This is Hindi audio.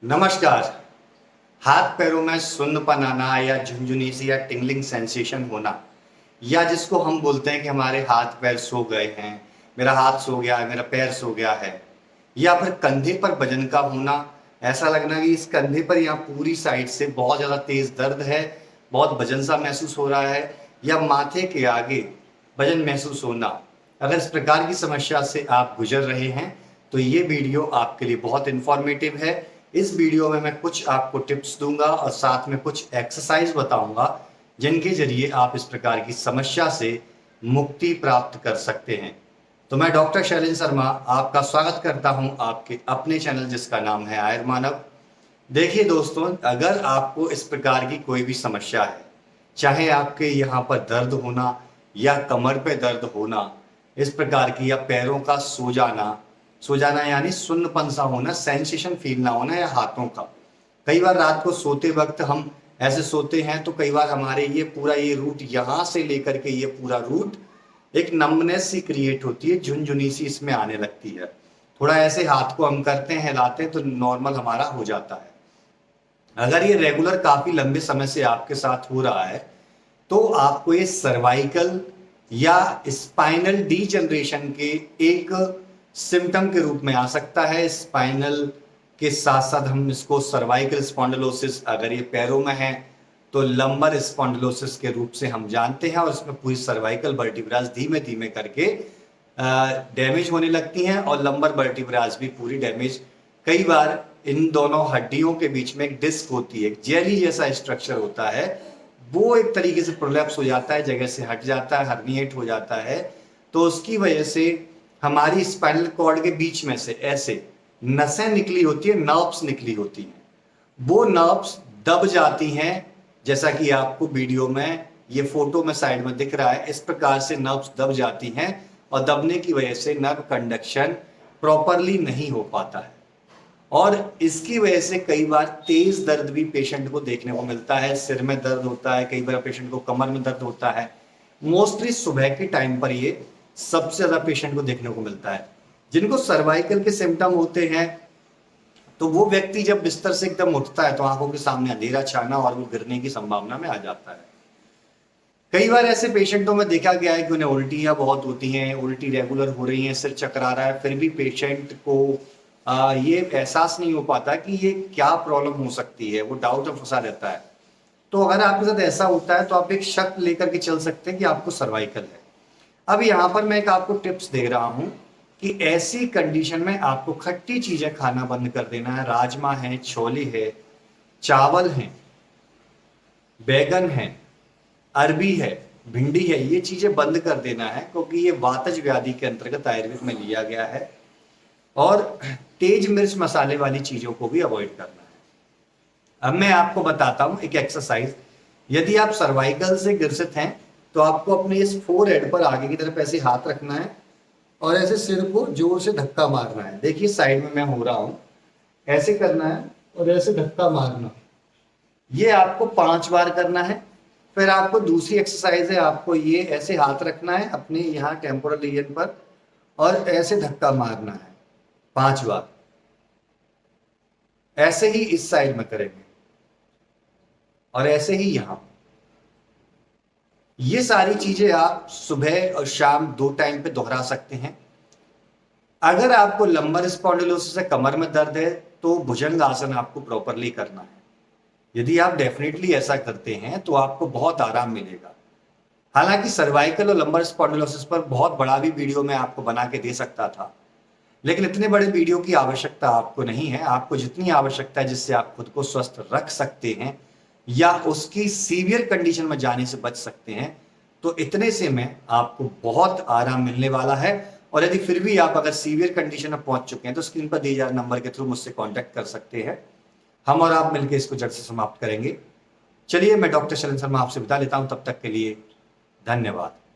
नमस्कार। हाथ पैरों में सुन्नपन आना या झुनझुनी सी या टिंगलिंग सेंसेशन होना, या जिसको हम बोलते हैं कि हमारे हाथ पैर सो गए हैं, मेरा हाथ सो गया है, मेरा पैर सो गया है, या फिर कंधे पर वजन का होना, ऐसा लगना कि इस कंधे पर यहाँ पूरी साइड से बहुत ज़्यादा तेज दर्द है, बहुत वजन सा महसूस हो रहा है, या माथे के आगे वजन महसूस होना। अगर इस प्रकार की समस्या से आप गुजर रहे हैं तो ये वीडियो आपके लिए बहुत इन्फॉर्मेटिव है। इस वीडियो में मैं कुछ आपको टिप्स दूंगा और साथ में कुछ एक्सरसाइज बताऊंगा जिनके जरिए आप इस प्रकार की समस्या से मुक्ति प्राप्त कर सकते हैं। तो मैं डॉक्टर शैलेंद्र शर्मा आपका स्वागत करता हूं आपके अपने चैनल जिसका नाम है आयुर्मानव। देखिए दोस्तों, अगर आपको इस प्रकार की कोई भी समस्या है, चाहे आपके यहाँ पर दर्द होना या कमर पे दर्द होना, इस प्रकार की, या पैरों का सो जाना यानी सुन्नपन सा होना, सेंसेशन फील ना होना, या हाथों का, कई बार रात को सोते वक्त हम ऐसे सोते हैं तो कई बार हमारे ये पूरा ये रूट यहाँ से लेकर के ये पूरा रूट एक नंबनेस सी क्रिएट होती है, झुनझुनी सी इसमें आने लगती है। थोड़ा ऐसे हाथ को हम करते हैं, हिलाते हैं तो नॉर्मल हमारा हो जाता है। अगर ये रेगुलर काफी लंबे समय से आपके साथ हो रहा है तो आपको ये सर्वाइकल या स्पाइनल डीजनरेशन के एक सिम्टम के रूप में आ सकता है। स्पाइनल के साथ साथ हम इसको सर्वाइकल स्पॉन्डिलोसिस, अगर ये पैरों में है तो लंबर स्पॉन्डिलोसिस के रूप से हम जानते हैं, और इसमें पूरी सर्वाइकल वर्टिब्रास धीमे धीमे करके डैमेज होने लगती हैं और लंबर वर्टिब्रास भी पूरी डैमेज। कई बार इन दोनों हड्डियों के बीच में एक डिस्क होती है, एक जेली जैसा स्ट्रक्चर होता है, वो एक तरीके से प्रोलैप्स हो जाता है, जगह से हट जाता है, हर्निएट हो जाता है। तो उसकी वजह से हमारी स्पाइनल कॉर्ड के बीच में से ऐसे नसें निकली होती है, नर्व्स निकली होती हैं, वो नर्व्स दब जाती हैं, जैसा कि आपको वीडियो में ये फोटो में साइड में दिख रहा है। इस प्रकार से नर्व्स दब जाती हैं और दबने की वजह से नर्व कंडक्शन प्रॉपरली नहीं हो पाता है, और इसकी वजह से कई बार तेज दर्द भी पेशेंट को देखने को मिलता है। सिर में दर्द होता है, कई बार पेशेंट को कमर में दर्द होता है। मोस्टली सुबह के टाइम पर ये सबसे ज्यादा पेशेंट को देखने को मिलता है। जिनको सर्वाइकल के सिम्टम होते हैं तो वो व्यक्ति जब बिस्तर से एकदम उठता है तो आंखों के सामने अंधेरा छाना और वो गिरने की संभावना में आ जाता है। कई बार ऐसे पेशेंटों में देखा गया है कि उन्हें उल्टियां बहुत होती हैं, उल्टी रेगुलर हो रही हैं, सिर चकरा रहा है, फिर भी पेशेंट को ये एहसास नहीं हो पाता कि ये क्या प्रॉब्लम हो सकती है, वो डाउट में फंसा रहता है। तो अगर आपके साथ ऐसा होता है तो आप एक शक लेकर के चल सकते हैं कि आपको सर्वाइकल है। अब यहाँ पर मैं एक आपको टिप्स दे रहा हूं कि ऐसी कंडीशन में आपको खट्टी चीजें खाना बंद कर देना है। राजमा है, छोले है, चावल है, बैगन है, अरबी है, भिंडी है, ये चीजें बंद कर देना है, क्योंकि ये वातज व्याधि के अंतर्गत आयुर्वेद में लिया गया है। और तेज मिर्च मसाले वाली चीजों को भी अवॉइड करना है। अब मैं आपको बताता हूं एक एक्सरसाइज। यदि आप सर्वाइकल से ग्रसित हैं तो आपको अपने इस फोरहेड पर आगे की तरफ ऐसे हाथ रखना है और ऐसे सिर को जोर से धक्का मारना है। देखिए साइड में मैं हो रहा हूं, ऐसे करना है और ऐसे धक्का मारना। ये आपको 5 बार करना है। फिर आपको दूसरी एक्सरसाइज है, आपको ये ऐसे हाथ रखना है अपने यहाँ टेम्पोरल रीजन पर और ऐसे धक्का मारना है 5 बार। ऐसे ही इस साइड में करेंगे और ऐसे ही यहां। ये सारी चीजें आप सुबह और शाम 2 टाइम पे दोहरा सकते हैं। अगर आपको लंबर स्पॉन्डिलोसिस है, कमर में दर्द है, तो भुजंग आसन आपको प्रॉपरली करना है। यदि आप डेफिनेटली ऐसा करते हैं तो आपको बहुत आराम मिलेगा। हालांकि सर्वाइकल और लंबर स्पॉन्डिलोसिस पर बहुत बड़ा भी वीडियो मैं आपको बना के दे सकता था, लेकिन इतने बड़े वीडियो की आवश्यकता आपको नहीं है। आपको जितनी आवश्यकता है जिससे आप खुद को स्वस्थ रख सकते हैं या उसकी सीवियर कंडीशन में जाने से बच सकते हैं, तो इतने से में आपको बहुत आराम मिलने वाला है। और यदि फिर भी आप अगर सीवियर कंडीशन में पहुंच चुके हैं तो स्क्रीन पर दिए जा रहे नंबर के थ्रू मुझसे कांटेक्ट कर सकते हैं। हम और आप मिलकर इसको जड़ से समाप्त करेंगे। चलिए, मैं डॉक्टर शैलेंद्र शर्मा आपसे विदा लेता हूं। तब तक के लिए धन्यवाद।